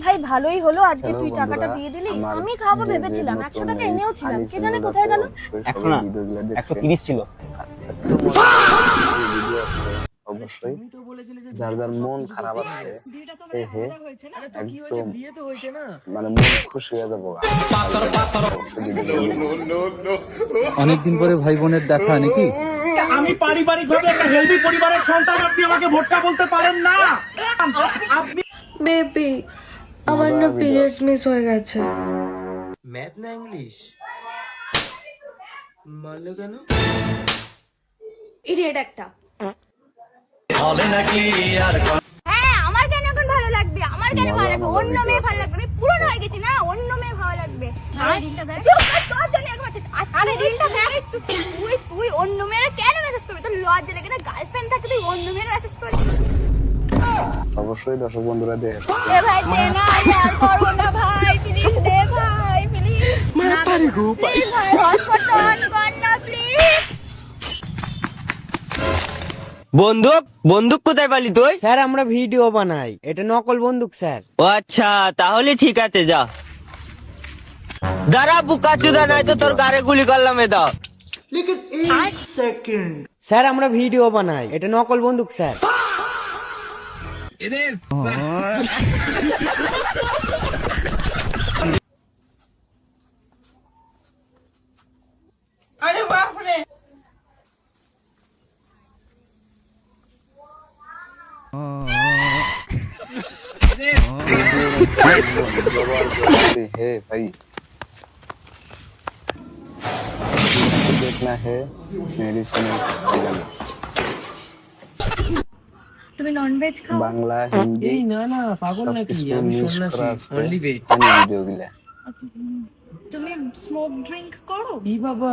ভাই ভালোই হলো আজকে হ্যালো তুই টাকাটা বন্ধুরা, দিয়ে দিলি। আমার আমি খাবো যে ভেবেছিলাম, নতুন 100 টাকা এই এনেও ছিলাম, আনিস কে জানে চ্যানেলটাতে কোথায় গেল। অবশ্যই একশো সবাই না, ভিডিওগুলো দেখছেন। 130 ছিল। তো মজার ভিডিও আছে অবশ্যই। যার যার মন খারাপ আছে হে হে একদম মানে মন খুশি হয়ে যাবো। অনেকদিন পরে ভাই বোনের দেখা নাকি? আমি পারিবারিকভাবে একটা হেলদি পরিবারের সন্তান, আপনি আমাকে ভোটটা বলতে পারেন না। আপনি বেবি আমার না পিরিয়ডস মিস হয়ে গেছে। ম্যাথ না ইংলিশ মারলো কেন? ইডিয়েট একটা। হ্যাঁ, আমার কেন এখন ভালো লাগবে? আমার কেন ভালো লাগবে? অন্য মেয়ে ভালো লাগবে। আমি পুরনো হয়ে গেছি না, অন্য মেয়ে ভালো লাগবে। আরে রিলটা দেখ। চুপ কর, তোর জন্য একবার আরে রিলটা দেখ। তুই অন্য মেয়েরা কেন মেসেজ করবি? তোর লজ্জা লাগে না? গার্লফ্রেন্ড থাকে তুই অন্য মেয়েরা মেসেজ করবি? অবশ্যই দর্শক বন্ধুরা দেখেন। এ ভাই দে না, আর করবো না ভাই, প্লিজ দে ভাই, প্লিজ। না তারি গো ভাই, হটস্পট অন কর না প্লিজ। বন্দুক বন্দুক কোথায় পালি তুই? স্যার আমরা ভিডিও বানাই, এটা নকল বন্দুক স্যার। ও আচ্ছা, তাহলে ঠিক আছে, যা। দাঁড়া বুকা চুদা, নাই তো তোর গাড়ে গুলি করলাম। দাও। স্যার আমরা ভিডিও বানাই, এটা নকল বন্দুক স্যার। আরে বাপ রে, हे भाई देखना है मेरी चैनल তুমি ননভেজ খাও? বাংলা হিন্দি এই না না, পাগল নাকি? আমি সন্ন্যাসী, অনলি ভেজ। ভিডিওগুলা তুমি স্মোক ড্রিঙ্ক করো? ই বাবা,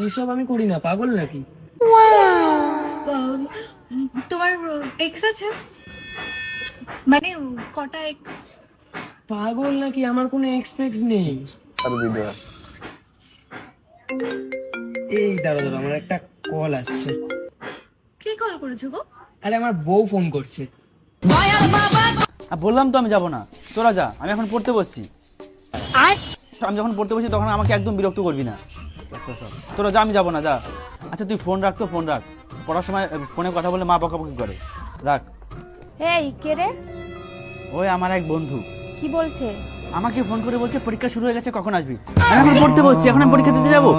এইসব আমি করি না, পাগল নাকি? তোমার এক্স আছে? মানে কটা এক্স? পাগল নাকি? আমার কোনো এক্সপেক্ট নেই। আর ভিডিও আছে। এই দাঁড়া দাঁড়া, আমার একটা কল আসছে। কে কল করেছো গো? আরে আমার বউ ফোন করছে। বললাম তো আমি যাবো না, তোরা যা, আমি এখন পড়তে বসছি। আমি যখন পড়তে বসছি তখন আমাকে একদম বিরক্ত করবি না। তোরা যা, আমি যাবো না, যা। আচ্ছা তুই ফোন রাখ, তো ফোন রাখ। পড়ার সময় ফোনে কথা বলে মা বকাবকি করে, রাখ। এই কে রে? ওই আমার এক বন্ধু কি বলছে? আমাকে ফোন করে বলছে পরীক্ষা শুরু হয়ে গেছে, কখন আসবি? আমি এখন পড়তে বসছি, এখন আমি পরীক্ষা দিতে যাবো।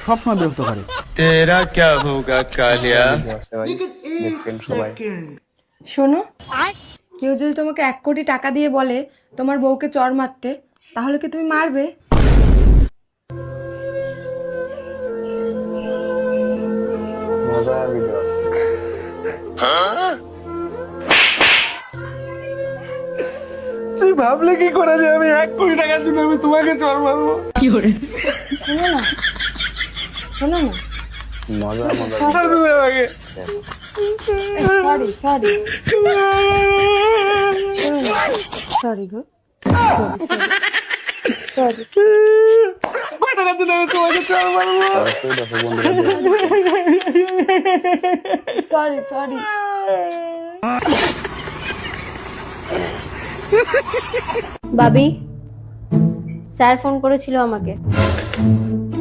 সব সময় বিরক্ত করে। তেরা ক্যা হোগা কালিয়া? ভিডিও আছে ভাই, দেখেন সবাই। শোনো, কেউ যদি তোমাকে 1 কোটি টাকা দিয়ে বলে তোমার বউকে চর মারতে, তাহলে কি তুমি মারবে? মজার ভিডিও আছে। তুই ভাবলে কি করে যে আমি 1 কোটি টাকার জন্য আমি তোমাকে চড় মারবো? শোনো না, শোনো না। মজা মজা ছাড় তুমি আমাকে। সরি সরি সরি গো, সরি সরি। কয় টাকার জন্য আমি তোমাকে চড় মারবো? অবশ্যই দর্শক বন্ধুরা দেখেন। Sorry sorry. বাবি, স্যার ফোন করেছিল আমাকে।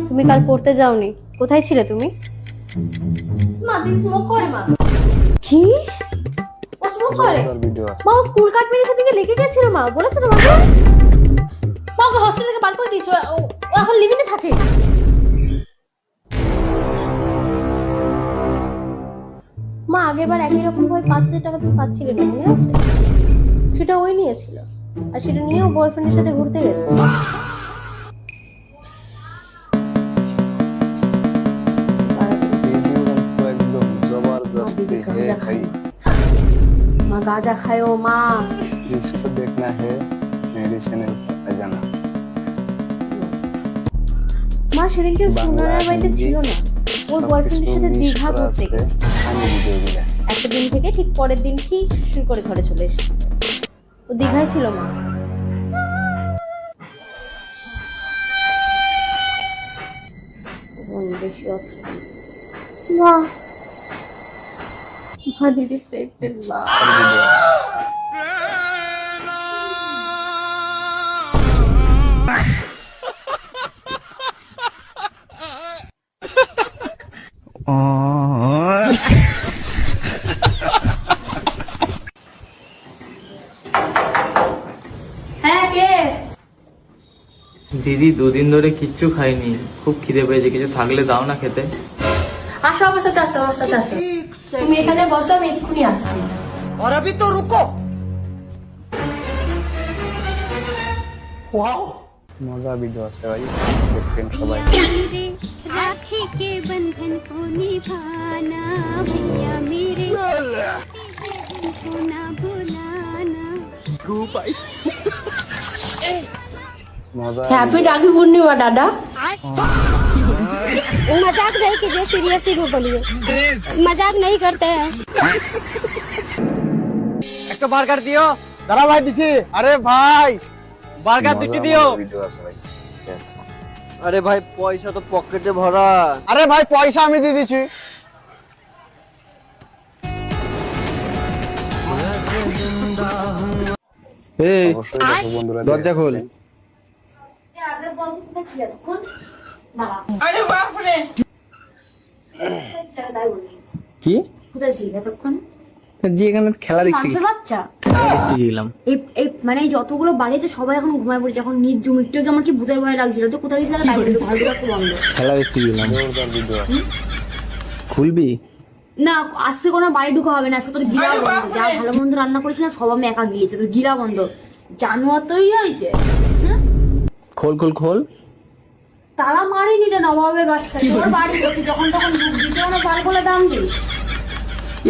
তুমি কাল পড়তে যাওনি, কোথায় ছিলে তুমি? মা দি স্মোক করে মা। কি? ও স্মোক করে? মজার ভিডিও আছে। মা ও স্কুল কার্ড মেরে দিকে লেগে গেছিল, মা বলেছে তোমাকে? মা ওকে হস্টেল থেকে বার করে দিয়েছো, ও এখন লিভিংয়ে থাকে। মা আগের বার একই রকম ভাবে 5,000 টাকা তুমি পাচ্ছিলে না, মনে আছে? সেটা ওই নিয়েছিল, আর সেটা নিয়েও বয়ফ্রেন্ডের সাথে ঘুরতে গেছে। ভিডিও তো একদম জবরদস্ত है भाई। মা গাঁজা খায়ও মা। इसको देखना है मेरी चैनल पर जाना। মা সেদিনকে সোনার বাড়িতে ছিল না, ওর বয়ফ্রেন্ডের সাথে দীঘা ঘুরতে গেছে। আমি ভিডিওগুলা একটা দিন থেকে ঠিক পরের দিন ঠিক শুরু করে ঘরে চলে এসেছে। ও দীঘায় ছিল মা। বেশি আছে মা, মা দিদি প্রেগনেন্ট মা। দিদি দুদিন ধরে কিচ্ছু খাইনি, খুব খিদে পেয়েছে, কিছু থাকলে দাও না খেতে। আসো আমার সাথে আসো, আমার সাথে আসো। তুমি এখানে বসো, আমি এক্ষুনি আসছি। মজা ভিডিও আছে ভাই, দেখবেন সবাই। राखी के बंधन को निभाना भैया मेरे को ना भुलाना। মজা হ্যাপি রাখি পূর্ণিমা দাদা। मजाक नहीं कीजिए, सीरियस ही बोलिए, मजाक नहीं करते हैं। একটা বার্গার দিও। দাঁড়া ভাই দিছি। আরে ভাই বার্গার দুটো দিও। ভিডিও আছে ভাই। আরে ভাই পয়সা তো পকেটে ভরা। আরে ভাই পয়সা আমি দিয়ে দিচ্ছি। এই অবশ্যই দেখো বন্ধুরা, দরজা খোল। কি কোথায় ছিল এতক্ষণ? জি এখানে খেলা দেখতে মাংসের বাচ্চা। গেলাম। এই মানে যতগুলো বাড়িতে সবাই এখন ঘুমায় পড়েছে, এখন নির্জুম, একটু আগে আমার কি ভূতের ভয় লাগছিল। তো কোথায় গেছিল? তাই বলি ঘর দুটো বন্ধ। খেলা দেখতে গেলাম। জোরদার ভিডিও আছে। খুলবি? না আজকে কোনো বাড়ি ঢুকা হবে না, আজকে তোর গিলা বন্ধ। যা ভালো মন্দ রান্না করেছিলাম সব আমি একা গিয়েছি, তোর গিলা বন্ধ। জানোয়ার তৈরি হয়েছে। খোল খোল খোল। তারা মারিনি রে নবাবের বাচ্চা, তোর বাড়ি তুই যখন তখন দিতে মানে বার করে দাম দিস।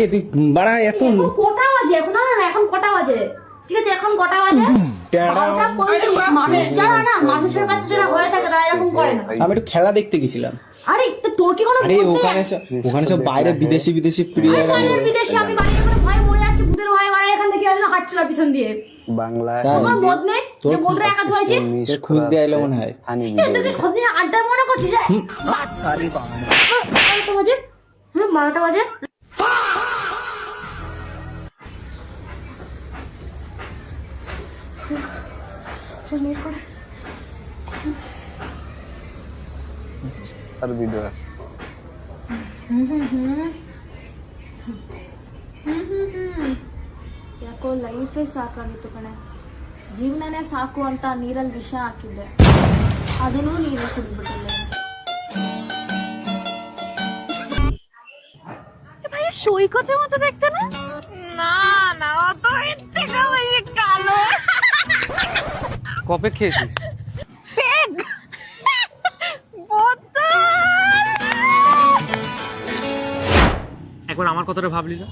এ তুই বাড়া এত এখন কটা বাজে? এখন না না, এখন কটা বাজে? ঠিক আছে এখন কটা বাজে? 9:35। মানুষ যারা না, মানুষের কাছে যারা হয়ে থাকে তারা এরকম করে না। আমি একটু খেলা দেখতে গেছিলাম। আরে তো তোর কি কোনো আরে বুদ্ধি ওখানে আছে? ওখানে সব বাইরে বিদেশি প্লেয়ার। বাইরের বিদেশে আমি বাইরে এখন ভয় মরে যাচ্ছে, ভূতের ভয় মারা এখান থেকে আসলে হাঁটছিল পিছন দিয়ে। বাংলায় তোমার বোধ নেই যে বোনরা একা ধুয়েছে? খুঁজ দিয়ে এলো মনে হয়। ফানি এই ভিডিও। তোকে সবদিন আড্ডা মনে করছিস? আরে বাবা 12টা বাজে। 12টা বাজে। আর ভিডিও আছে। ಯಾಕೋ ಲೈಫೇ ಸಾಕಾಗಿತ್ತು ಕಣೆ, ಜೀವನನೇ ಸಾಕು ಅಂತ ನೀರಲ್ಲಿ ವಿಷ ಹಾಕಿದ್ದೆ, ಅದನ್ನೂ ನೀರೇ ಕುಡಿದ್ಬಿಟ್ಟಿಲ್ಲ. ভাইয়া সৈকতের মতো দেখতে না? না না, ও তো এর থেকে বেশি কালো। কবে খেয়েছিস? পেগ বোতল। একবার আমার কথাটা ভাবলি না?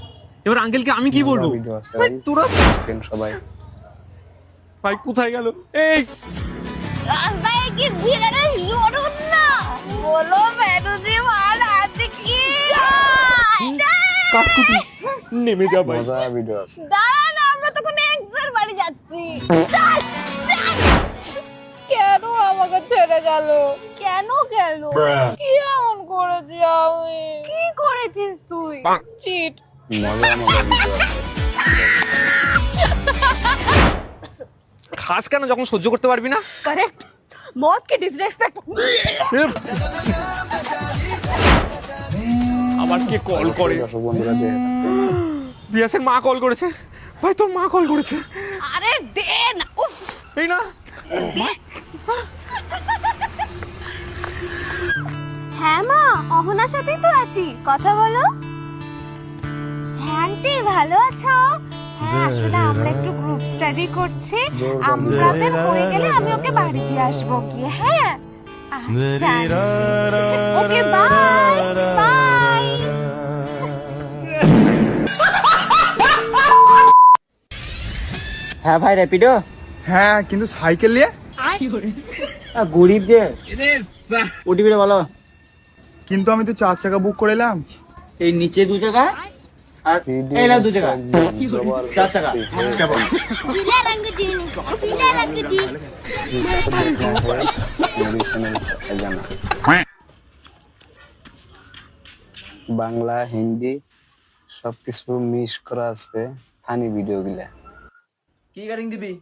এবার আঙ্কেলকে আমি কি বলবো? ভিডিও আছে ভাই, তোরা দেখবেন সবাই। ভাই কোথায় গেল? এই রাস্তায় কি বিরাট রোদ না, বলো বেরোজি মাল আছে কি? কাসকুটি নেমে যা ভাই। মজা ভিডিও আছে। দাঁড়া না, আমরা তখন এক্সের বাড়ি যাচ্ছি। চল চল। কেন আমাকে ছেড়ে গেল? কেন গেল? কি এমন করেছি আমি? কি করেছিস তুই? চিট। মজা ভিডিও আছে। খাস কেন যখন সহ্য করতে পারবি না? करेक्ट, मौत की डिसरेस्पेक्ट। আবার কে কল করে? দেখো বন্ধুরা, দেখো। বিয়াসের মা কল করেছে। ভাই তোর মা কল করেছে। अरे दे ना, उफ। এই না হ্যাঁ মা, অহনার সাথেই তো আছি, কথা বলো। হ্যাঁ আন্টি ভালো আছো? হ্যাঁ আসলে আমরা একটু গ্রুপ স্টাডি করছি, আমাদের হয়ে গেলে আমি ওকে বাড়ি দিয়ে আসবো কি। হ্যাঁ আচ্ছা ওকে, বাই বাই। হ্যাঁ ভাই র্যাপিডো। হ্যাঁ কিন্তু সাইকেল নিয়ে গরিব যে ওটিপিটা বলো। কিন্তু আমি তো 4 চাকা বুক করে এলাম। এই নিচে 2 টাকা আর এই না 2 টাকা, 4 টাকা। सीधा रंग दी, सीधा रंग दी। मेरी चैनल पे जाना। বাংলা হিন্দি সবকিছু মিক্স করা আছে ফানি ভিডিও গুলা। কি কাটিং দিবি?